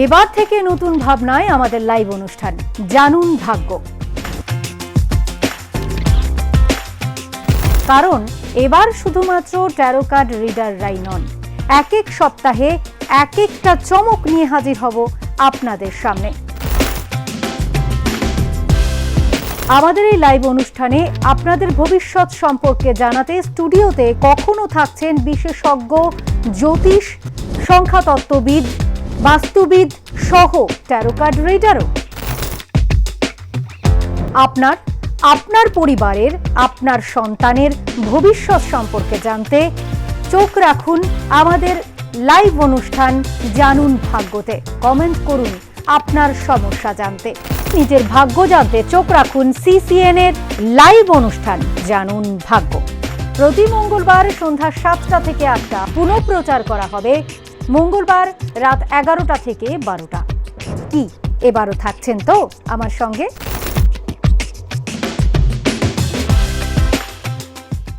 এবার থেকে নতুন ভাবনায় আমাদের লাইভ অনুষ্ঠান জানুন ভাগ্য। কারণ এবার শুধুমাত্র ট্যারো কার্ড রিডাররাই নন, এক এক সপ্তাহে এক একটা চমক নিয়ে হাজির হব আপনাদের সামনে। আমাদের এই লাইভ অনুষ্ঠানে আপনাদের ভবিষ্যৎ সম্পর্কে জানাতে স্টুডিওতে কখনো থাকছেন বিশেষজ্ঞ জ্যোতিষ, সংখ্যাতত্ত্ববিদ, বাস্তুবিদ সহ ট্যারো কার্ড রিডারও। আপনার পরিবারের, আপনার সন্তানের ভবিষ্যৎ সম্পর্কে জানতে চোখ রাখুন আমাদের লাইভ অনুষ্ঠান জানুন ভাগ্যতে। কমেন্ট করুন আপনার সমস্যা জানতে। নিজের ভাগ্য জানতে চোখ রাখুন CCN এর লাইভ অনুষ্ঠান জানুন ভাগ্য। প্রতি মঙ্গলবার সন্ধ্যা 7টা থেকে 8টা পুনঃপ্রচার করা হবে মঙ্গলবার রাত 11টা থেকে 12টা। কি এবারও থাকছেন তো আমার সঙ্গে?